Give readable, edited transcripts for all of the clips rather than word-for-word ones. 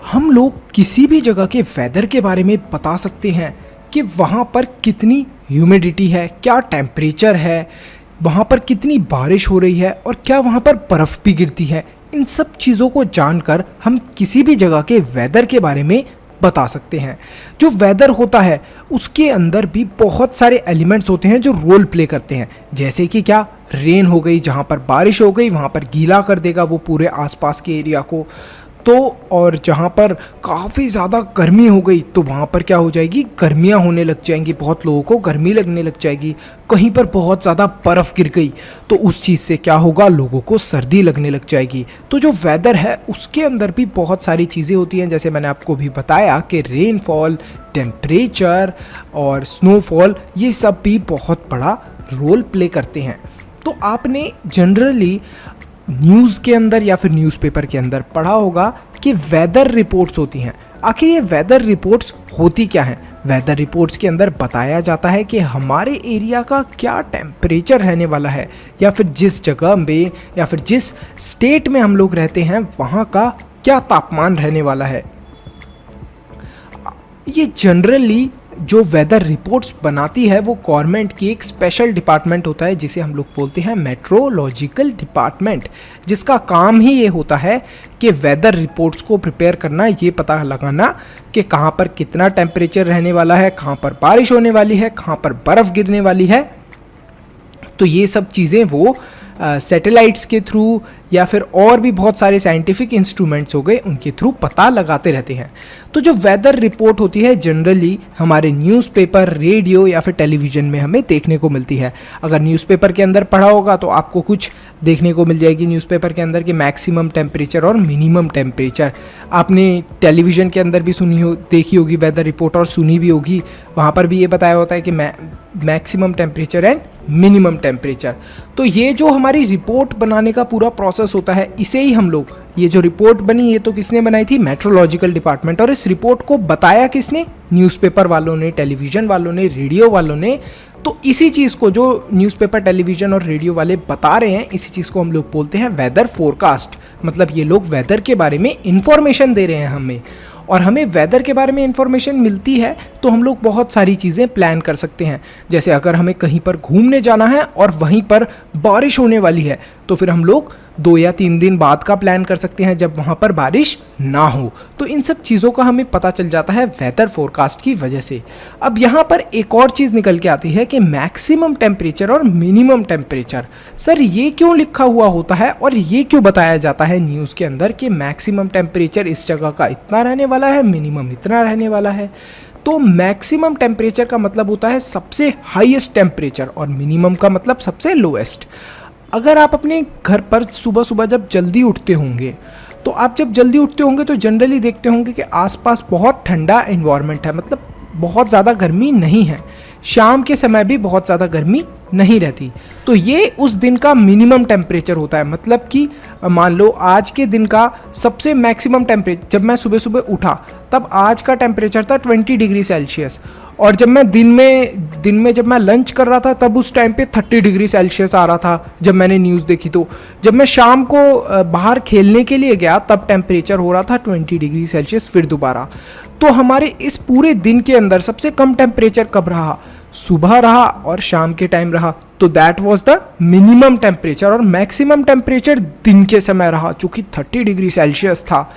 हम लोग किसी भी जगह के वेदर के बारे में बता सकते हैं कि वहाँ पर कितनी ह्यूमिडिटी है, क्या टेम्परेचर है, वहाँ पर कितनी बारिश हो रही है और क्या वहाँ पर बर्फ़ भी गिरती है। इन सब चीज़ों को जानकर हम किसी भी जगह के वेदर के बारे में बता सकते हैं। जो वेदर होता है उसके अंदर भी बहुत सारे एलिमेंट्स होते हैं जो रोल प्ले करते हैं, जैसे कि क्या, रेन हो गई, जहाँ पर बारिश हो गई वहाँ पर गीला कर देगा वो पूरे आसपास के एरिया को। तो और जहाँ पर काफ़ी ज़्यादा गर्मी हो गई तो वहाँ पर क्या हो जाएगी, गर्मियाँ होने लग जाएंगी, बहुत लोगों को गर्मी लगने लग जाएगी। कहीं पर बहुत ज़्यादा बर्फ़ गिर गई तो उस चीज़ से क्या होगा, लोगों को सर्दी लगने लग जाएगी। तो जो वेदर है उसके अंदर भी बहुत सारी चीज़ें होती हैं, जैसे मैंने आपको भी बताया कि रेनफॉल, टेम्परेचर और स्नोफॉल, ये सब भी बहुत बड़ा रोल प्ले करते हैं। तो आपने जनरली न्यूज़ के अंदर या फिर न्यूज़पेपर के अंदर पढ़ा होगा कि वेदर रिपोर्ट्स होती हैं। आखिर ये वेदर रिपोर्ट्स होती क्या हैं? वेदर रिपोर्ट्स के अंदर बताया जाता है कि हमारे एरिया का क्या टेम्परेचर रहने वाला है, या फिर जिस जगह में या फिर जिस स्टेट में हम लोग रहते हैं वहाँ का क्या तापमान रहने वाला है। ये जनरली जो वेदर रिपोर्ट्स बनाती है वो गवर्नमेंट की एक स्पेशल डिपार्टमेंट होता है जिसे हम लोग बोलते हैं मेट्रोलॉजिकल डिपार्टमेंट, जिसका काम ही ये होता है कि वेदर रिपोर्ट्स को प्रिपेयर करना, ये पता लगाना कि कहाँ पर कितना टेम्परेचर रहने वाला है, कहाँ पर बारिश होने वाली है, कहाँ पर बर्फ़ गिरने वाली है। तो ये सब चीज़ें वो सैटेलाइट्स के थ्रू या फिर और भी बहुत सारे साइंटिफिक इंस्ट्रूमेंट्स हो गए उनके थ्रू पता लगाते रहते हैं। तो जो वेदर रिपोर्ट होती है जनरली हमारे न्यूज़पेपर, रेडियो या फिर टेलीविज़न में हमें देखने को मिलती है। अगर न्यूज़पेपर के अंदर पढ़ा होगा तो आपको कुछ देखने को मिल जाएगी न्यूज़पेपर के अंदर कि मैक्सिमम टेम्परेचर और मिनिमम टेम्परेचर। आपने टेलीविज़न के अंदर भी देखी होगी वेदर रिपोर्ट, और सुनी भी होगी, वहाँ पर भी ये बताया होता है कि maximum temperature and minimum temperature. तो ये जो हमारी रिपोर्ट बनाने का पूरा प्रोसेस होता है, इसे ही हम लोग, ये जो रिपोर्ट बनी ये तो किसने बनाई थी, मेट्रोलॉजिकल डिपार्टमेंट। और इस रिपोर्ट को बताया किसने, न्यूज़पेपर वालों ने, टेलीविज़न वालों ने, रेडियो वालों ने। तो इसी चीज़ को जो न्यूज़पेपर, टेलीविज़न और रेडियो वाले बता रहे हैं, इसी चीज़ को हम लोग बोलते हैं वेदर फोरकास्ट। मतलब ये लोग वेदर के बारे में इंफॉर्मेशन दे रहे हैं हमें, और हमें वेदर के बारे में इंफॉर्मेशन मिलती है तो हम लोग बहुत सारी चीज़ें प्लान कर सकते हैं। जैसे अगर हमें कहीं पर घूमने जाना है और वहीं पर बारिश होने वाली है तो फिर हम लोग 2 या 3 दिन बाद का प्लान कर सकते हैं जब वहाँ पर बारिश ना हो। तो इन सब चीज़ों का हमें पता चल जाता है वेदर फोरकास्ट की वजह से। अब यहाँ पर एक और चीज़ निकल के आती है कि मैक्सिमम टेम्परेचर और मिनिमम टेम्परेचर। सर ये क्यों लिखा हुआ होता है और ये क्यों बताया जाता है न्यूज़ के अंदर कि मैक्सिमम टेम्परेचर इस जगह का इतना रहने वाला है, मिनिमम इतना रहने वाला है? तो मैक्सिमम टेम्परेचर का मतलब होता है सबसे हाईएस्ट टेम्परेचर और मिनिमम का मतलब सबसे लोएस्ट। अगर आप अपने घर पर सुबह सुबह जब जल्दी उठते होंगे तो आप जब जल्दी उठते होंगे तो जनरली देखते होंगे कि आसपास बहुत ठंडा एनवायरनमेंट है, मतलब बहुत ज़्यादा गर्मी नहीं है। शाम के समय भी बहुत ज़्यादा गर्मी नहीं रहती। तो ये उस दिन का मिनिमम टेम्परेचर होता है। मतलब कि मान लो आज के दिन का सबसे मैक्सिमम टेम्परेचर, जब मैं सुबह सुबह उठा तब आज का टेम्परेचर था 20 डिग्री सेल्सियस, और जब मैं दिन में जब मैं लंच कर रहा था तब उस टाइम पे 30 डिग्री सेल्सियस आ रहा था जब मैंने न्यूज़ देखी। तो जब मैं शाम को बाहर खेलने के लिए गया तब टेम्परेचर हो रहा था 20 डिग्री सेल्सियस फिर दोबारा। तो हमारे इस पूरे दिन के अंदर सबसे कम टेम्परेचर कब रहा, सुबह रहा और शाम के टाइम रहा। तो that was the minimum temperature, और मैक्सिमम टेम्परेचर दिन के समय रहा जो कि 30 डिग्री सेल्सियस था।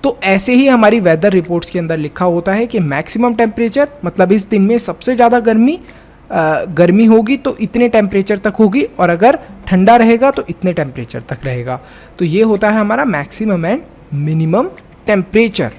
तो ऐसे ही हमारी वेदर रिपोर्ट्स के अंदर लिखा होता है कि मैक्सिमम टेम्परेचर मतलब इस दिन में सबसे ज़्यादा गर्मी होगी तो इतने टेम्परेचर तक होगी, और अगर ठंडा रहेगा तो इतने टेम्परेचर तक रहेगा। तो ये होता है हमारा मैक्सिमम एंड मिनिमम टेम्परेचर।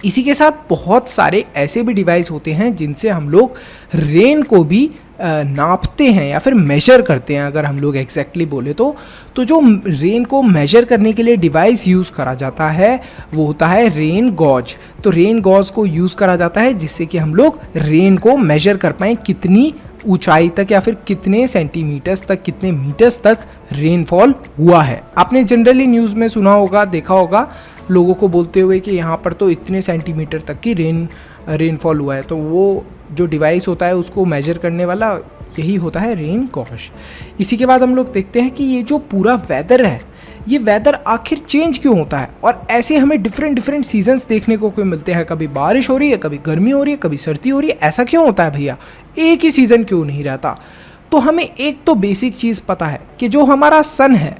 इसी के साथ बहुत सारे ऐसे भी डिवाइस होते हैं जिनसे हम लोग रेन को भी नापते हैं या फिर मेजर करते हैं। अगर हम लोग एग्जैक्टली बोले तो जो रेन को मेजर करने के लिए डिवाइस यूज़ करा जाता है वो होता है रेन गॉज। तो रेन गॉज को यूज़ करा जाता है जिससे कि हम लोग रेन को मेजर कर पाएँ, कितनी ऊंचाई तक या फिर कितने सेंटीमीटर्स तक, कितने मीटर्स तक रेनफॉल हुआ है। आपने जनरली न्यूज़ में सुना होगा, देखा होगा लोगों को बोलते हुए कि यहाँ पर तो इतने सेंटीमीटर तक की रेनफॉल हुआ है। तो वो जो डिवाइस होता है उसको मेजर करने वाला यही होता है रेन गॉज। इसी के बाद हम लोग देखते हैं कि ये जो पूरा वेदर है ये वेदर आखिर चेंज क्यों होता है, और ऐसे हमें डिफरेंट डिफरेंट सीजन्स देखने को मिलते हैं, कभी बारिश हो रही है, कभी गर्मी हो रही है, कभी सर्दी हो रही है, ऐसा क्यों होता है भैया, एक ही सीज़न क्यों नहीं रहता। तो हमें एक तो बेसिक चीज़ पता है कि जो हमारा सन है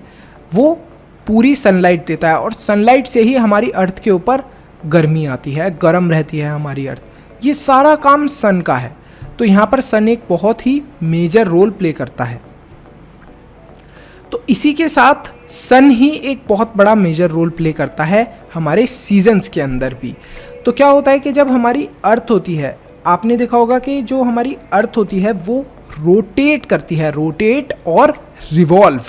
वो पूरी सनलाइट देता है, और सनलाइट से ही हमारी अर्थ के ऊपर गर्मी आती है, गर्म रहती है हमारी अर्थ, ये सारा काम सन का है। तो यहाँ पर सन एक बहुत ही मेजर रोल प्ले करता है। तो इसी के साथ सन ही एक बहुत बड़ा मेजर रोल प्ले करता है हमारे सीजन्स के अंदर भी। तो क्या होता है कि जब हमारी अर्थ होती है, आपने देखा होगा कि जो हमारी अर्थ होती है वो रोटेट करती है, रोटेट और रिवॉल्व।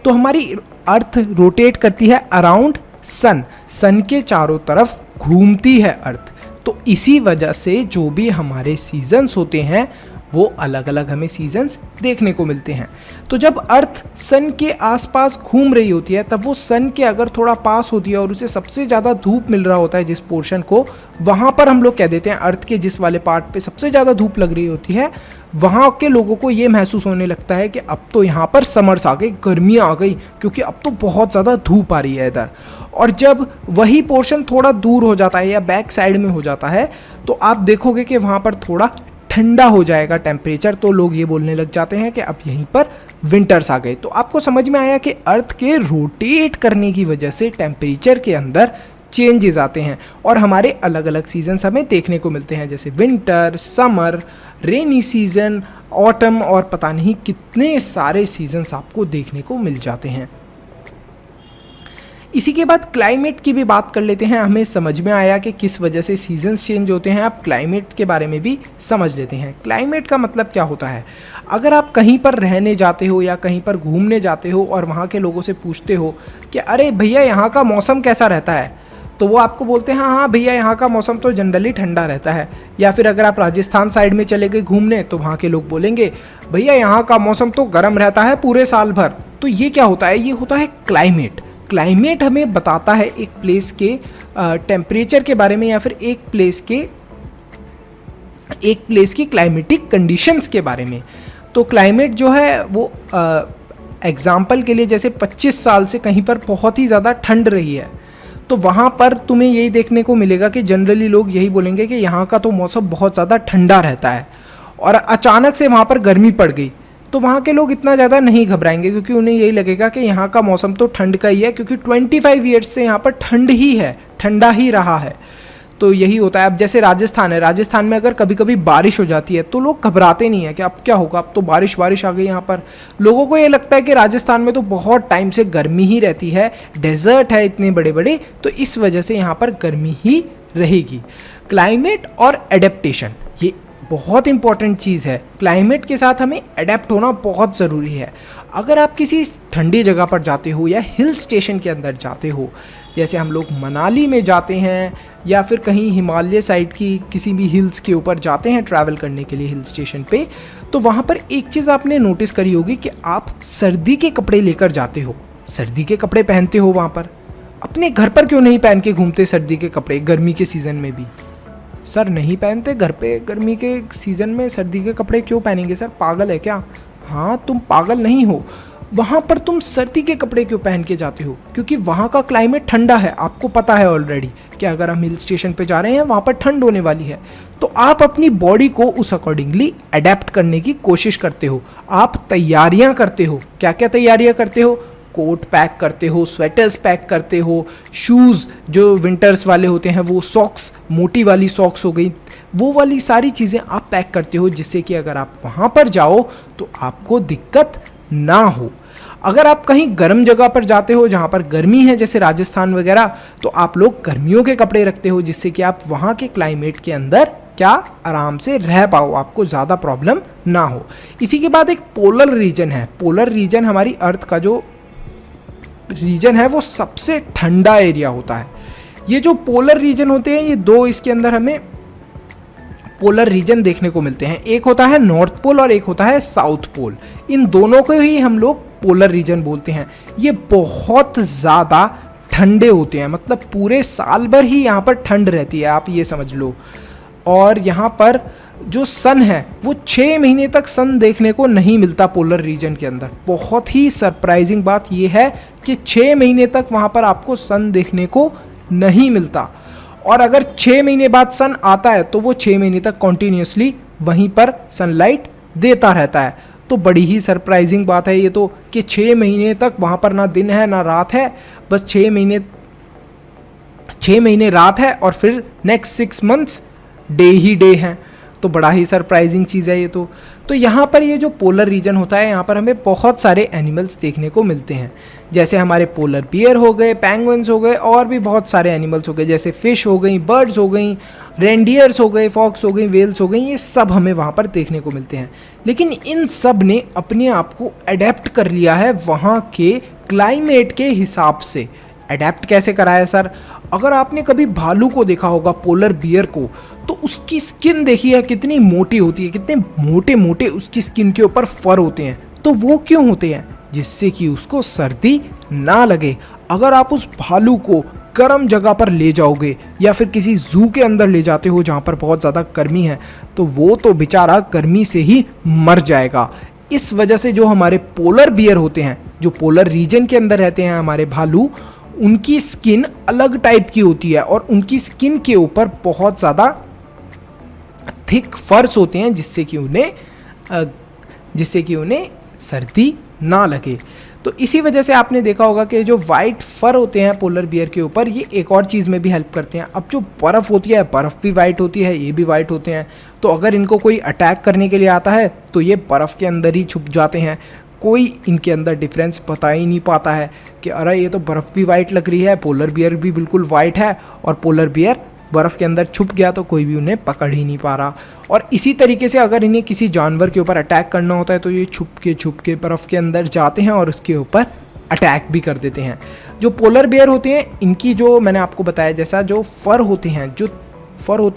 तो हमारी अर्थ रोटेट करती है अराउंड सन, सन के चारों तरफ घूमती है अर्थ। तो इसी वजह से जो भी हमारे सीजन्स होते हैं वो अलग अलग हमें सीजन्स देखने को मिलते हैं। तो जब अर्थ सन के आसपास घूम रही होती है, तब वो सन के अगर थोड़ा पास होती है और उसे सबसे ज़्यादा धूप मिल रहा होता है जिस पोर्शन को, वहाँ पर हम लोग कह देते हैं अर्थ के जिस वाले पार्ट पे सबसे ज़्यादा धूप लग रही होती है, वहाँ के लोगों को ये महसूस होने लगता है कि अब तो यहाँ पर समर्स आ गई, गर्मियाँ आ गई, क्योंकि अब तो बहुत ज़्यादा धूप आ रही है इधर। और जब वही पोर्शन थोड़ा दूर हो जाता है या बैक साइड में हो जाता है, तो आप देखोगे कि वहाँ पर थोड़ा ठंडा हो जाएगा टेम्परेचर, तो लोग ये बोलने लग जाते हैं कि अब यहीं पर विंटर्स आ गए। तो आपको समझ में आया कि अर्थ के रोटेट करने की वजह से टेम्परेचर के अंदर चेंजेस आते हैं और हमारे अलग अलग सीजन्स हमें देखने को मिलते हैं, जैसे winter, summer, rainy season, autumn, और पता नहीं कितने सारे सीजन्स आपको देखने को मिल जाते हैं। इसी के बाद क्लाइमेट की भी बात कर लेते हैं। हमें समझ में आया कि किस वजह से सीजन्स चेंज होते हैं, आप क्लाइमेट के बारे में भी समझ लेते हैं। क्लाइमेट का मतलब क्या होता है, अगर आप कहीं पर रहने जाते हो या कहीं पर घूमने जाते हो और वहाँ के लोगों से पूछते हो कि अरे भैया यहाँ का मौसम कैसा रहता है, तो वो आपको बोलते हैं हाँ भैया यहाँ का मौसम तो जनरली ठंडा रहता है। या फिर अगर आप राजस्थान साइड में चले गए घूमने, तो वहाँ के लोग बोलेंगे भैया यहाँ का मौसम तो गर्म रहता है पूरे साल भर। तो ये क्या होता है, ये होता है क्लाइमेट। क्लाइमेट हमें बताता है एक प्लेस के टेम्परेचर के बारे में, या फिर एक प्लेस की क्लाइमेटिक कंडीशंस के बारे में। तो क्लाइमेट जो है वो एग्जाम्पल के लिए जैसे 25 साल से कहीं पर बहुत ही ज़्यादा ठंड रही है, तो वहाँ पर तुम्हें यही देखने को मिलेगा कि जनरली लोग यही बोलेंगे कि यहाँ का तो मौसम बहुत ज़्यादा ठंडा रहता है, और अचानक से वहाँ पर गर्मी पड़ गई तो वहाँ के लोग इतना ज़्यादा नहीं घबराएंगे, क्योंकि उन्हें यही लगेगा कि यहाँ का मौसम तो ठंड का ही है, क्योंकि 25 ईयर्स से यहाँ पर ठंड ही है, ठंडा ही रहा है। तो यही होता है। अब जैसे राजस्थान है, राजस्थान में अगर कभी कभी बारिश हो जाती है तो लोग घबराते नहीं है कि अब क्या होगा, अब तो बारिश आ गई। यहाँ पर लोगों को ये लगता है कि राजस्थान में तो बहुत टाइम से गर्मी ही रहती है, डेजर्ट है इतने बड़े बड़े, तो इस वजह से यहाँ पर गर्मी ही रहेगी। क्लाइमेट और एडेप्टेशन ये बहुत इंपॉर्टेंट चीज़ है। क्लाइमेट के साथ हमें अडेप्ट होना बहुत ज़रूरी है। अगर आप किसी ठंडी जगह पर जाते हो या हिल स्टेशन के अंदर जाते हो, जैसे हम लोग मनाली में जाते हैं या फिर कहीं हिमालय साइड की किसी भी हिल्स के ऊपर जाते हैं ट्रैवल करने के लिए हिल स्टेशन पे, तो वहाँ पर एक चीज़ आपने नोटिस करी होगी कि आप सर्दी के कपड़े लेकर जाते हो, सर्दी के कपड़े पहनते हो वहाँ पर। अपने घर पर क्यों नहीं पहन के घूमते सर्दी के कपड़े गर्मी के सीज़न में भी? सर नहीं पहनते घर पे, गर्मी के सीज़न में सर्दी के कपड़े क्यों पहनेंगे सर, पागल है क्या? हाँ, तुम पागल नहीं हो, वहाँ पर तुम सर्दी के कपड़े क्यों पहन के जाते हो? क्योंकि वहाँ का क्लाइमेट ठंडा है, आपको पता है ऑलरेडी कि अगर हम हिल स्टेशन पे जा रहे हैं वहाँ पर ठंड होने वाली है, तो आप अपनी बॉडी को उस अकॉर्डिंगली अडेप्ट करने की कोशिश करते हो, आप तैयारियाँ करते हो। क्या क्या तैयारियाँ करते हो? कोट पैक करते हो, स्वेटर्स पैक करते हो, शूज़ जो विंटर्स वाले होते हैं वो, सॉक्स, मोटी वाली सॉक्स हो गई, वो वाली सारी चीज़ें आप पैक करते हो, जिससे कि अगर आप वहाँ पर जाओ तो आपको दिक्कत ना हो। अगर आप कहीं गर्म जगह पर जाते हो जहाँ पर गर्मी है, जैसे राजस्थान वगैरह, तो आप लोग गर्मियों के कपड़े रखते हो, जिससे कि आप वहाँ के क्लाइमेट के अंदर क्या आराम से रह पाओ, आपको ज़्यादा प्रॉब्लम ना हो। इसी के बाद एक पोलर रीजन है। पोलर रीजन हमारी अर्थ का जो रीजन है वो सबसे ठंडा एरिया होता है। ये जो पोलर रीजन होते हैं, ये दो इसके अंदर हमें पोलर रीजन देखने को मिलते हैं। एक होता है नॉर्थ पोल और एक होता है साउथ पोल। इन दोनों को ही हम लोग पोलर रीजन बोलते हैं। ये बहुत ज़्यादा ठंडे होते हैं, मतलब पूरे साल भर ही यहाँ पर ठंड रहती है, आप ये समझ लो। और यहाँ पर जो सन है वो 6 महीने तक सन देखने को नहीं मिलता पोलर रीजन के अंदर। बहुत ही सरप्राइजिंग बात ये है कि 6 महीने तक वहाँ पर आपको सन देखने को नहीं मिलता, और अगर 6 महीने बाद सन आता है तो वो 6 महीने तक कॉन्टीन्यूसली वहीं पर सनलाइट देता रहता है। तो बड़ी ही सरप्राइजिंग बात है ये तो, कि 6 महीने तक वहाँ पर ना दिन है ना रात है, बस 6 महीने रात है और फिर नेक्स्ट 6 मंथ्स डे ही डे हैं। तो बड़ा ही सरप्राइजिंग चीज़ है ये तो यहाँ पर ये जो पोलर रीजन होता है, यहाँ पर हमें बहुत सारे एनिमल्स देखने को मिलते हैं, जैसे हमारे पोलर बियर हो गए, पेंगुइन्स हो गए, और भी बहुत सारे एनिमल्स हो गए, जैसे फिश हो गई, बर्ड्स हो गई, रेंडियर्स हो गए, फॉक्स हो गई, वेल्स हो गई। ये सब हमें वहाँ पर देखने को मिलते हैं। लेकिन इन सब ने अपने आप को अडेप्ट कर लिया है वहाँ के क्लाइमेट के हिसाब से। अडेप्ट कैसे करा है सर? अगर आपने कभी भालू को देखा होगा, पोलर बियर को, तो उसकी स्किन देखी है कितनी मोटी होती है, कितने मोटे मोटे उसकी स्किन के ऊपर फर होते हैं। तो वो क्यों होते हैं? जिससे कि उसको सर्दी ना लगे। अगर आप उस भालू को गर्म जगह पर ले जाओगे या फिर किसी जू के अंदर ले जाते हो जहाँ पर बहुत ज़्यादा गर्मी है, तो वो तो बेचारा गर्मी से ही मर जाएगा। इस वजह से जो हमारे पोलर बियर होते हैं, जो पोलर रीजन के अंदर रहते हैं हमारे भालू, उनकी स्किन अलग टाइप की होती है और उनकी स्किन के ऊपर बहुत ज़्यादा थिक फर्स होते हैं, जिससे कि उन्हें सर्दी ना लगे। तो इसी वजह से आपने देखा होगा कि जो वाइट फर होते हैं पोलर बियर के ऊपर, ये एक और चीज़ में भी हेल्प करते हैं। अब जो बर्फ़ होती है, बर्फ़ भी वाइट होती है, ये भी वाइट होते हैं। तो अगर इनको कोई अटैक करने के लिए आता है तो ये बर्फ़ के अंदर ही छुप जाते हैं। कोई इनके अंदर डिफरेंस बता ही नहीं पाता है कि अरे ये तो बर्फ़ भी वाइट लग रही है, पोलर बियर भी बिल्कुल वाइट है, और पोलर बियर बर्फ़ के अंदर छुप गया तो कोई भी उन्हें पकड़ ही नहीं पा रहा। और इसी तरीके से अगर इन्हें किसी जानवर के ऊपर अटैक करना होता है तो ये छुप के बर्फ़ के अंदर जाते हैं और उसके ऊपर अटैक भी कर देते हैं। जो पोलर बियर होते हैं, इनकी जो मैंने आपको बताया जैसा जो फ़र होते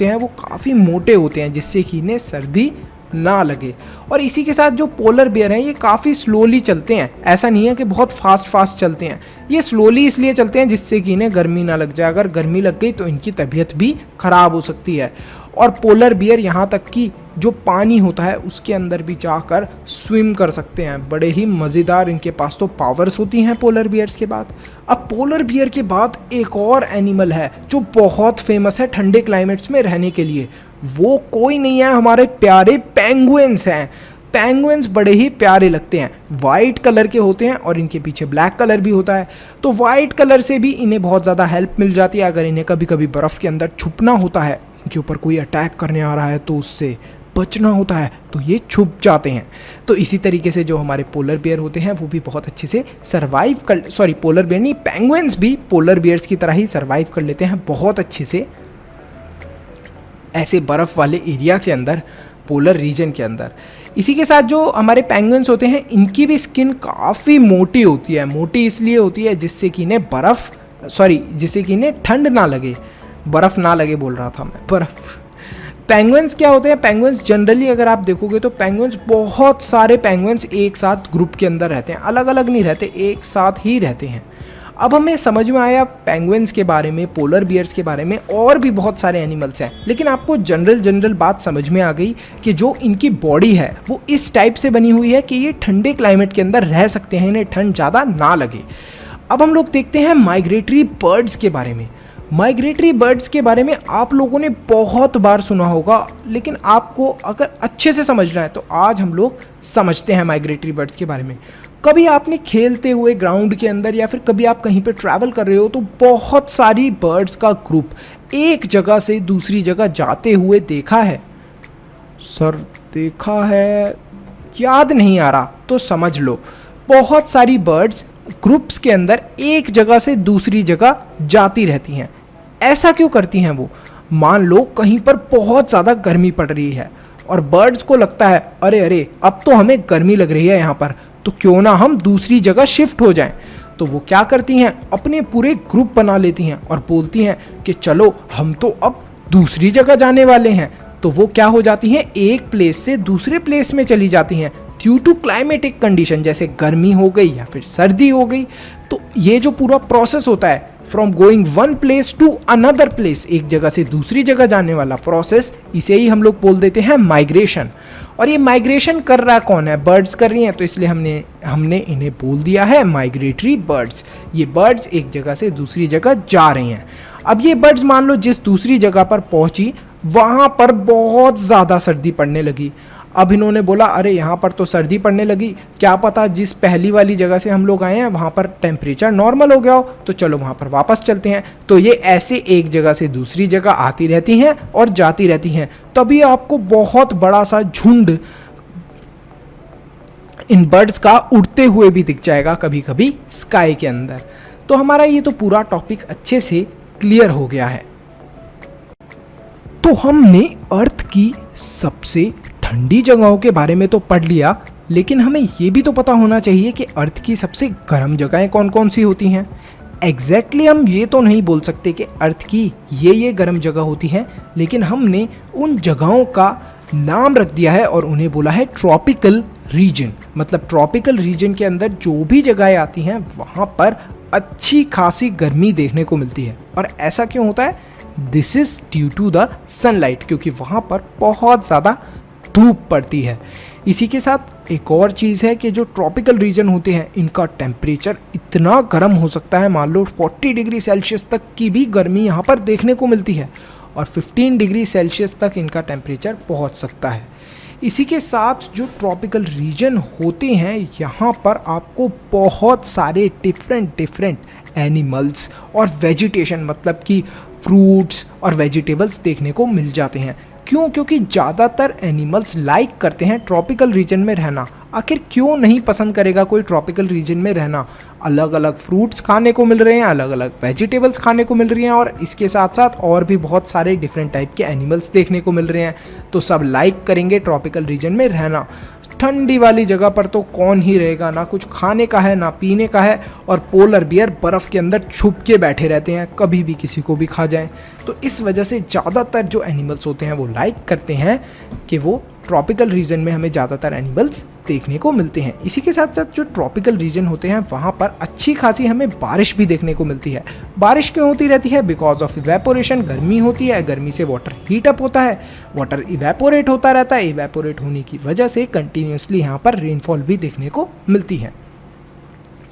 हैं वो काफ़ी मोटे होते हैं, जिससे कि इन्हें सर्दी ना लगे। और इसी के साथ जो पोलर बियर हैं ये काफ़ी स्लोली चलते हैं। ऐसा नहीं है कि बहुत फास्ट चलते हैं, ये स्लोली इसलिए चलते हैं जिससे कि इन्हें गर्मी ना लग जाए। अगर गर्मी लग गई तो इनकी तबीयत भी ख़राब हो सकती है। और पोलर बियर यहाँ तक कि जो पानी होता है उसके अंदर भी जाकर स्विम कर सकते हैं। बड़े ही मज़ेदार इनके पास तो पावर्स होती हैं पोलर बियर्स के बाद। अब पोलर बियर के बाद एक और एनिमल है जो बहुत फेमस है ठंडे क्लाइमेट्स में रहने के लिए। वो कोई नहीं है, हमारे प्यारे पेंगुइन्स हैं। पेंगुइन्स बड़े ही प्यारे लगते हैं, वाइट कलर के होते हैं और इनके पीछे ब्लैक कलर भी होता है। तो वाइट कलर से भी इन्हें बहुत ज़्यादा हेल्प मिल जाती है। अगर इन्हें कभी कभी बर्फ़ के अंदर छुपना होता है, इनके ऊपर कोई अटैक करने आ रहा है तो उससे बचना होता है, तो ये छुप जाते हैं। तो इसी तरीके से जो हमारे पोलर बियर होते हैं वो भी बहुत अच्छे से पोलर बियर नहीं, पेंगुइन्स भी पोलर बियर्स की तरह ही सर्वाइव कर लेते हैं बहुत अच्छे से ऐसे बर्फ़ वाले एरिया के अंदर, पोलर रीजन के अंदर। इसी के साथ जो हमारे पेंगुइन्स होते हैं, इनकी भी स्किन काफ़ी मोटी होती है। मोटी इसलिए होती है जिससे कि इन्हें ठंड ना लगे, बर्फ़ ना लगे बोल रहा था मैं, बर्फ़। पेंगुइन्स क्या होते हैं? पेंगुइन्स जनरली अगर आप देखोगे तो पेंगुइन्स, बहुत सारे पेंगुइन्स एक साथ ग्रुप के अंदर रहते हैं, अलग अलग नहीं रहते, एक साथ ही रहते हैं। अब हमें समझ में आया पेंगुइन्स के बारे में, पोलर बियर्स के बारे में, और भी बहुत सारे एनिमल्स हैं। लेकिन आपको जनरल बात समझ में आ गई कि जो इनकी बॉडी है वो इस टाइप से बनी हुई है कि ये ठंडे क्लाइमेट के अंदर रह सकते हैं, इन्हें ठंड ज़्यादा ना लगे। अब हम लोग देखते हैं माइग्रेटरी बर्ड्स के बारे में। माइग्रेटरी बर्ड्स के बारे में आप लोगों ने बहुत बार सुना होगा, लेकिन आपको अगर अच्छे से समझना है तो आज हम लोग समझते हैं माइग्रेटरी बर्ड्स के बारे में। कभी आपने खेलते हुए ग्राउंड के अंदर या फिर कभी आप कहीं पे ट्रैवल कर रहे हो तो बहुत सारी बर्ड्स का ग्रुप एक जगह से दूसरी जगह जाते हुए देखा है? सर देखा है, याद नहीं आ रहा तो समझ लो, बहुत सारी बर्ड्स ग्रुप्स के अंदर एक जगह से दूसरी जगह जाती रहती हैं। ऐसा क्यों करती हैं वो? मान लो कहीं पर बहुत ज़्यादा गर्मी पड़ रही है और बर्ड्स को लगता है अरे अब तो हमें गर्मी लग रही है यहाँ पर, तो क्यों ना हम दूसरी जगह शिफ्ट हो जाएं। तो वो क्या करती हैं, अपने पूरे ग्रुप बना लेती हैं और बोलती हैं कि चलो हम तो अब दूसरी जगह जाने वाले हैं। तो वो क्या हो जाती हैं, एक प्लेस से दूसरे प्लेस में चली जाती हैं ड्यू टू क्लाइमेटिक कंडीशन, जैसे गर्मी हो गई या फिर सर्दी हो गई। तो ये जो पूरा प्रोसेस होता है from going one place to another place, एक जगह से दूसरी जगह जाने वाला प्रोसेस, इसे ही हम लोग बोल देते हैं माइग्रेशन। और ये माइग्रेशन कर रहा कौन है? बर्ड्स कर रही हैं, तो इसलिए हमने इन्हें बोल दिया है माइग्रेटरी बर्ड्स। ये बर्ड्स एक जगह से दूसरी जगह जा रही हैं। अब ये बर्ड्स मान लो जिस दूसरी जगह पर पहुंची वहाँ पर बहुत ज़्यादा सर्दी पड़ने लगी। अब इन्होंने बोला अरे यहाँ पर तो सर्दी पड़ने लगी, क्या पता जिस पहली वाली जगह से हम लोग आए हैं वहाँ पर टेम्परेचर नॉर्मल हो गया हो, तो चलो वहाँ पर वापस चलते हैं। तो ये ऐसे एक जगह से दूसरी जगह आती रहती हैं और जाती रहती हैं। तभी आपको बहुत बड़ा सा झुंड इन बर्ड्स का उड़ते हुए भी दिख जाएगा कभी कभी स्काई के अंदर। तो हमारा ये तो पूरा टॉपिक अच्छे से क्लियर हो गया है। तो हमने अर्थ की सबसे ठंडी जगहों के बारे में तो पढ़ लिया, लेकिन हमें ये भी तो पता होना चाहिए कि अर्थ की सबसे गर्म जगहें कौन कौन सी होती हैं। एग्जैक्टली हम ये तो नहीं बोल सकते कि अर्थ की ये गर्म जगह होती हैं, लेकिन हमने उन जगहों का नाम रख दिया है और उन्हें बोला है ट्रॉपिकल रीजन। मतलब ट्रॉपिकल रीजन के अंदर जो भी जगहें आती हैं वहाँ पर अच्छी खासी गर्मी देखने को मिलती है। और ऐसा क्यों होता है? This is due to the sunlight, क्योंकि वहाँ पर बहुत ज़्यादा धूप पड़ती है। इसी के साथ एक और चीज़ है कि जो ट्रॉपिकल रीजन होते हैं इनका टेम्परेचर इतना गर्म हो सकता है, मान लो 40 डिग्री सेल्सियस तक की भी गर्मी यहाँ पर देखने को मिलती है और 15 डिग्री सेल्सियस तक इनका टेम्परेचर पहुँच सकता है। इसी के साथ जो ट्रॉपिकल रीजन होते हैं यहाँ पर आपको बहुत सारे डिफरेंट एनिमल्स और वेजिटेशन, मतलब कि फ्रूट्स और वेजिटेबल्स देखने को मिल जाते हैं। क्यों? क्योंकि ज़्यादातर एनिमल्स लाइक करते हैं ट्रॉपिकल रीजन में रहना। आखिर क्यों नहीं पसंद करेगा कोई ट्रॉपिकल रीजन में रहना? अलग अलग फ्रूट्स खाने को मिल रहे हैं, अलग अलग वेजिटेबल्स खाने को मिल रही हैं और इसके साथ साथ और भी बहुत सारे डिफरेंट टाइप के एनिमल्स देखने को मिल रहे हैं। तो सब लाइक करेंगे ट्रॉपिकल रीजन में रहना। ठंडी वाली जगह पर तो कौन ही रहेगा, ना कुछ खाने का है ना पीने का है, और पोलर बियर बर्फ़ के अंदर छुप के बैठे रहते हैं, कभी भी किसी को भी खा जाएं। तो इस वजह से ज़्यादातर जो एनिमल्स होते हैं वो लाइक करते हैं कि वो ट्रॉपिकल रीजन में हमें ज़्यादातर एनिमल्स देखने को मिलते हैं। इसी के साथ साथ जो ट्रॉपिकल रीजन होते हैं वहाँ पर अच्छी खासी हमें बारिश भी देखने को मिलती है। बारिश क्यों होती रहती है? Because of evaporation. गर्मी होती है, गर्मी से वाटर हीट अप होता है, वाटर इवेपोरेट होता रहता है, इवेपोरेट होने की वजह से कंटिन्यूसली यहाँ पर रेनफॉल भी देखने को मिलती है।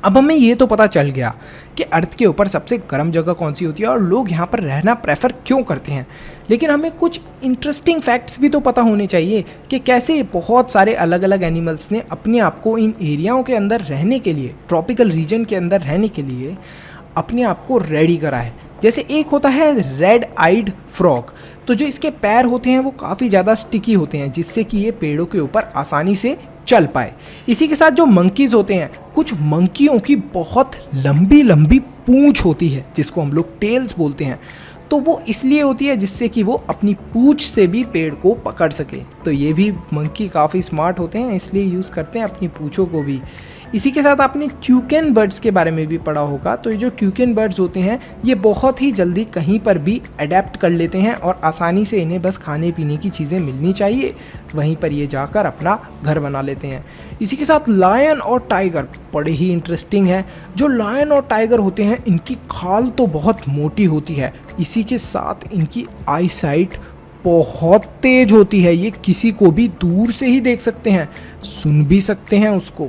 अब हमें ये तो पता चल गया कि अर्थ के ऊपर सबसे गर्म जगह कौन सी होती है और लोग यहाँ पर रहना प्रेफर क्यों करते हैं, लेकिन हमें कुछ इंटरेस्टिंग फैक्ट्स भी तो पता होने चाहिए कि कैसे बहुत सारे अलग अलग एनिमल्स ने अपने आप को इन एरियाओं के अंदर रहने के लिए, ट्रॉपिकल रीजन के अंदर रहने के लिए अपने आप को रेडी करा है। जैसे एक होता है रेड आइड फ्रॉग, तो जो इसके पैर होते हैं वो काफ़ी ज़्यादा स्टिकी होते हैं जिससे कि ये पेड़ों के ऊपर आसानी से चल पाए। इसी के साथ जो मंकीज़ होते हैं, कुछ मंकियों की बहुत लंबी लंबी पूंछ होती है जिसको हम लोग टेल्स बोलते हैं। तो वो इसलिए होती है जिससे कि वो अपनी पूंछ से भी पेड़ को पकड़ सके। तो ये भी मंकी काफ़ी स्मार्ट होते हैं, इसलिए यूज़ करते हैं अपनी पूंछों को भी। इसी के साथ आपने ट्यूकेन बर्ड्स के बारे में भी पढ़ा होगा। तो ये जो ट्यूकेन बर्ड्स होते हैं ये बहुत ही जल्दी कहीं पर भी अडेप्ट कर लेते हैं और आसानी से इन्हें बस खाने पीने की चीज़ें मिलनी चाहिए, वहीं पर ये जाकर अपना घर बना लेते हैं। इसी के साथ लायन और टाइगर बड़े ही इंटरेस्टिंग है। जो लायन और टाइगर होते हैं इनकी खाल तो बहुत मोटी होती है, इसी के साथ इनकी आई साइट बहुत तेज होती है। ये किसी को भी दूर से ही देख सकते हैं, सुन भी सकते हैं उसको।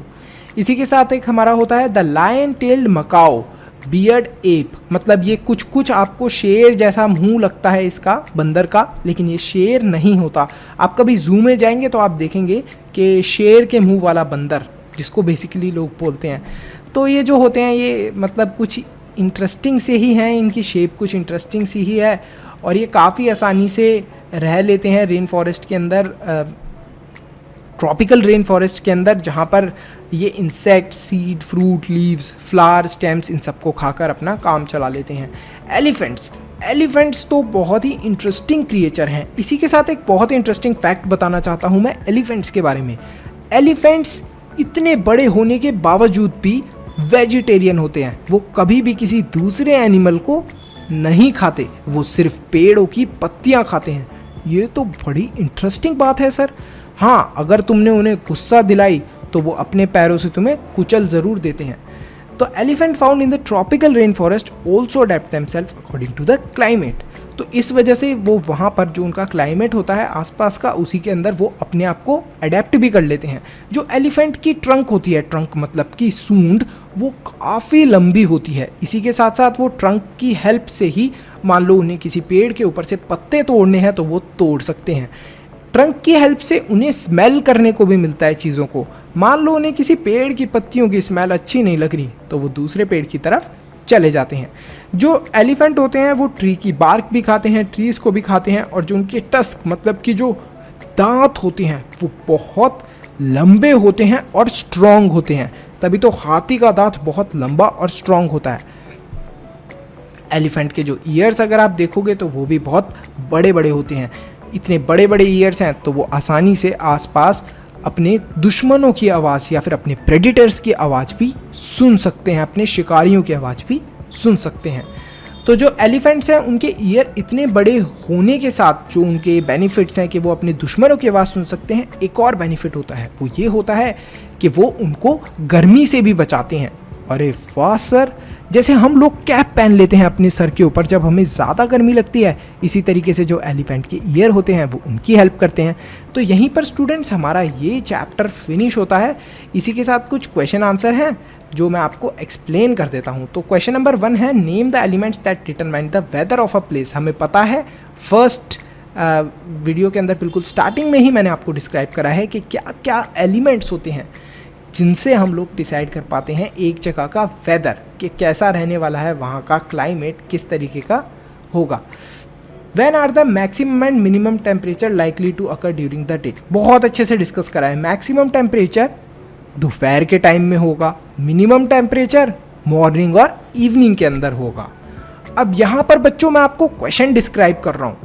इसी के साथ एक हमारा होता है the lion tailed macaque bearded ape, मतलब ये कुछ आपको शेर जैसा मुंह लगता है इसका, बंदर का, लेकिन ये शेर नहीं होता। आप कभी जू में जाएंगे तो आप देखेंगे कि शेर के मुंह वाला बंदर, जिसको बेसिकली लोग बोलते हैं, तो ये जो होते हैं ये मतलब कुछ इंटरेस्टिंग से ही हैं, इनकी शेप कुछ इंटरेस्टिंग सी ही है और ये काफ़ी आसानी से रह लेते हैं रेन फॉरेस्ट के अंदर, ट्रॉपिकल रेन फॉरेस्ट के अंदर, जहाँ पर ये insect, seed, fruit, leaves, flower, stems इन सबको खाकर अपना काम चला लेते हैं। एलिफेंट्स तो बहुत ही इंटरेस्टिंग क्रिएचर हैं। इसी के साथ एक बहुत ही इंटरेस्टिंग फैक्ट बताना चाहता हूँ मैं एलिफेंट्स के बारे में। एलिफेंट्स इतने बड़े होने के बावजूद भी वेजिटेरियन होते हैं। वो कभी भी किसी दूसरे एनिमल को नहीं खाते, वो सिर्फ पेड़ों की पत्तियाँ खाते हैं। ये तो बड़ी इंटरेस्टिंग बात है सर। हाँ, अगर तुमने उन्हें गुस्सा दिलाई तो वो अपने पैरों से तुम्हें कुचल ज़रूर देते हैं। तो तो elephant found in the tropical rain forest also adapt themself according to the climate. तो इस वजह से वो वहाँ पर जो उनका क्लाइमेट होता है आसपास का, उसी के अंदर वो अपने आप को अडेप्ट भी कर लेते हैं। जो एलिफेंट की ट्रंक होती है, ट्रंक मतलब कि सूंड, वो काफ़ी लंबी होती है। इसी के साथ साथ वो ट्रंक की हेल्प से ही, मान लो उन्हें किसी पेड़ के ऊपर से पत्ते तोड़ने हैं तो वो तोड़ सकते हैं। ट्रंक की हेल्प से उन्हें स्मेल करने को भी मिलता है चीज़ों को। मान लो उन्हें किसी पेड़ की पत्तियों की स्मेल अच्छी नहीं लग रही तो वो दूसरे पेड़ की तरफ चले जाते हैं। जो एलिफेंट होते हैं वो ट्री की बार्क भी खाते हैं, ट्रीज़ को भी खाते हैं, और जो उनके टस्क मतलब कि जो दांत होते हैं वो बहुत लंबे होते हैं और स्ट्रॉन्ग होते हैं। तभी तो हाथी का दांत बहुत लंबा और स्ट्रॉन्ग होता है। एलिफेंट के जो ईयर्स अगर आप देखोगे तो वो भी बहुत बड़े बड़े होते हैं। इतने बड़े बड़े ईयर्स हैं तो वो आसानी से आसपास अपने दुश्मनों की आवाज़ या फिर अपने प्रेडिटर्स की आवाज़ भी सुन सकते हैं, अपने शिकारियों की आवाज़ भी सुन सकते हैं। तो जो एलिफेंट्स हैं उनके ईयर इतने बड़े होने के साथ जो उनके बेनिफिट्स हैं कि वो अपने दुश्मनों की आवाज़ सुन सकते हैं, एक और बेनिफिट होता है, वो ये होता है कि वो उनको गर्मी से भी बचाते हैं। अरे वाह सर, जैसे हम लोग कैप पहन लेते हैं अपने सर के ऊपर जब हमें ज़्यादा गर्मी लगती है, इसी तरीके से जो एलिफेंट के ईयर होते हैं वो उनकी हेल्प करते हैं। तो यहीं पर स्टूडेंट्स हमारा ये चैप्टर फिनिश होता है। इसी के साथ कुछ क्वेश्चन आंसर हैं जो मैं आपको एक्सप्लेन कर देता हूँ। तो क्वेश्चन नंबर 1 है, name the elements that determine the weather of a place. हमें पता है फर्स्ट वीडियो के अंदर बिल्कुल स्टार्टिंग में ही मैंने आपको डिस्क्राइब करा है कि क्या क्या एलिमेंट्स होते हैं जिनसे हम लोग डिसाइड कर पाते हैं एक जगह का वेदर, कि कैसा रहने वाला है, वहाँ का क्लाइमेट किस तरीके का होगा। When are the maximum and minimum temperature likely to occur during the day? बहुत अच्छे से डिस्कस करा है। मैक्सिमम टेम्परेचर दोपहर के टाइम में होगा, मिनिमम टेम्परेचर मॉर्निंग और इवनिंग के अंदर होगा। अब यहाँ पर बच्चों मैं आपको क्वेश्चन डिस्क्राइब कर रहा हूँ,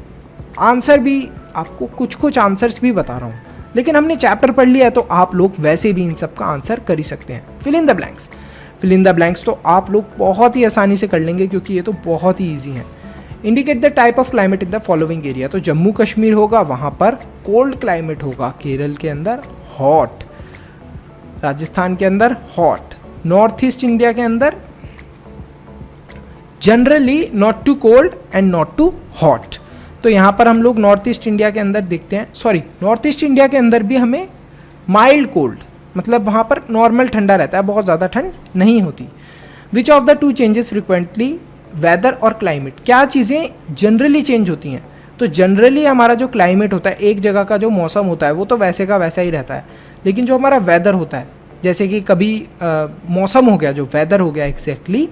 आंसर भी आपको कुछ कुछ आंसर्स भी बता रहा हूँ, लेकिन हमने चैप्टर पढ़ लिया है तो आप लोग वैसे भी इन सब का आंसर कर ही सकते हैं। Fill in the blanks, fill in the blanks तो आप लोग बहुत ही आसानी से कर लेंगे क्योंकि ये तो बहुत ही ईजी है। Indicate the type of climate in the following area. तो जम्मू कश्मीर होगा, वहाँ पर कोल्ड क्लाइमेट होगा, केरल के अंदर हॉट, राजस्थान के अंदर हॉट, नॉर्थ ईस्ट इंडिया के अंदर generally not too cold and not too hot. तो यहाँ पर हम लोग नॉर्थ ईस्ट इंडिया के अंदर देखते हैं, सॉरी नॉर्थ ईस्ट इंडिया के अंदर भी हमें माइल्ड कोल्ड, मतलब वहाँ पर नॉर्मल ठंडा रहता है, बहुत ज़्यादा ठंड नहीं होती। Which of the two changes frequently weather और क्लाइमेट, क्या चीज़ें जनरली चेंज होती हैं? तो जनरली हमारा जो क्लाइमेट होता है, एक जगह का जो मौसम होता है वो तो वैसे का वैसा ही रहता है, लेकिन जो हमारा वेदर होता है, जैसे कि कभी मौसम हो गया, जो वेदर हो गया एग्जैक्टली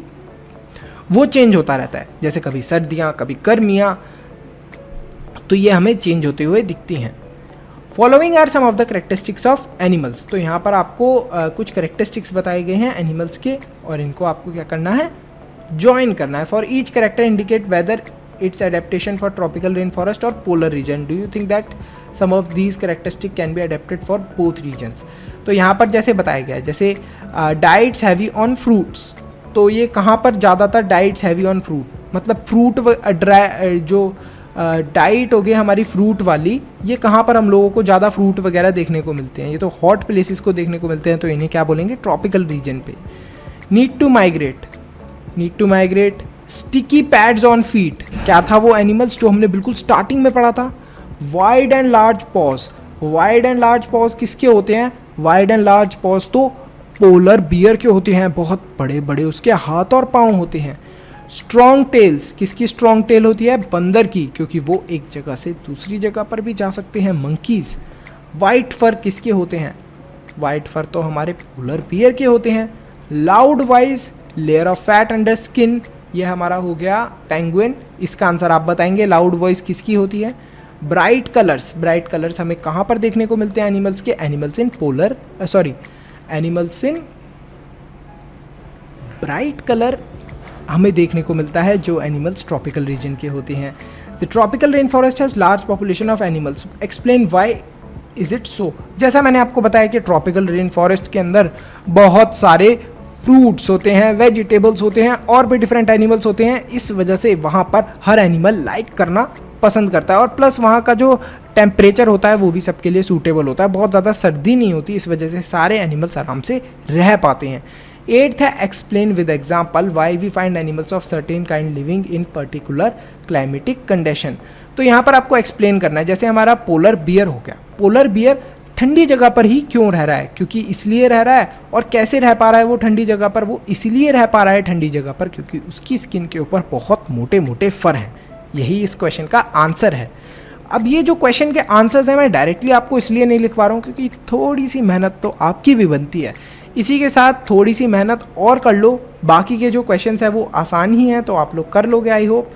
वो चेंज होता रहता है, जैसे कभी सर्दियाँ कभी गर्मियाँ, तो ये हमें चेंज होते हुए दिखती हैं। Following are some of the characteristics of animals. तो यहाँ पर आपको कुछ करेक्टरिस्टिक्स बताए गए हैं एनिमल्स के, और इनको आपको क्या करना है, ज्वाइन करना है। For each character indicate whether its adaptation for tropical rain forest और polar region. Do you think that some of these characteristic can be adapted for both regions. तो यहाँ पर जैसे बताया गया है, जैसे डाइट्स हैवी ऑन फ्रूट्स, तो ये कहाँ पर ज़्यादातर डाइट्स हैवी ऑन फ्रूट, मतलब फ्रूट ड्राई जो डाइट हो गई हमारी फ्रूट वाली, ये कहाँ पर हम लोगों को ज़्यादा फ्रूट वगैरह देखने को मिलते हैं, ये तो हॉट प्लेसेस को देखने को मिलते हैं, तो इन्हें क्या बोलेंगे, ट्रॉपिकल रीजन पे। Need to migrate, need to migrate, sticky pads on feet, क्या था वो एनिमल्स जो हमने बिल्कुल स्टार्टिंग में पढ़ा था, wide and large pause. Wide and large pause किसके होते हैं, वाइड एंड लार्ज पॉज तो पोलर बियर के होते हैं, बहुत बड़े बड़े उसके हाथ और पाँव होते हैं। स्ट्रॉन्ग टेल्स, किसकी स्ट्रॉन्ग टेल होती है, बंदर की, क्योंकि वो एक जगह से दूसरी जगह पर भी जा सकते हैं, मंकीज। वाइट फर किसके होते हैं, वाइट फर तो हमारे पोलर बियर के होते हैं। Loud voice, layer of fat under skin, ये हमारा हो गया पेंगुइन। इसका आंसर आप बताएंगे, लाउड वॉइस किसकी होती है। ब्राइट कलर्स, ब्राइट कलर्स हमें कहाँ पर देखने को मिलते हैं एनिमल्स के, animals in polar animals in bright colour हमें देखने को मिलता है जो एनिमल्स ट्रॉपिकल रीजन के होते हैं। The tropical rain forest has large population of animals, explain why is it so. जैसा मैंने आपको बताया कि ट्रॉपिकल रेन फॉरेस्ट के अंदर बहुत सारे फ्रूट्स होते हैं, वेजिटेबल्स होते हैं और भी डिफरेंट एनिमल्स होते हैं, इस वजह से वहाँ पर हर एनिमल लाइक करना पसंद करता है, और प्लस वहाँ का जो टेम्परेचर होता है वो भी सबके लिए सूटेबल होता है, बहुत ज़्यादा सर्दी नहीं होती, इस वजह से सारे एनिमल्स आराम से रह पाते हैं। 8th है explain with example why we find animals of certain kind living in particular climatic condition. तो यहाँ पर आपको एक्सप्लेन करना है, जैसे हमारा पोलर बियर हो गया, पोलर बियर ठंडी जगह पर ही क्यों रह रहा है, क्योंकि इसलिए रह रहा है, और कैसे रह पा रहा है वो ठंडी जगह पर, वो इसलिए रह पा रहा है ठंडी जगह पर क्योंकि उसकी स्किन के ऊपर बहुत मोटे मोटे फर हैं। यही इस क्वेश्चन का आंसर है। अब ये जो क्वेश्चन के आंसर्स हैं मैं डायरेक्टली आपको इसलिए नहीं लिखवा रहा हूँ क्योंकि थोड़ी सी मेहनत तो आपकी भी बनती है, इसी के साथ थोड़ी सी मेहनत और कर लो, बाकी के जो क्वेश्चंस हैं वो आसान ही हैं तो आप लोग कर लोगे आई होप।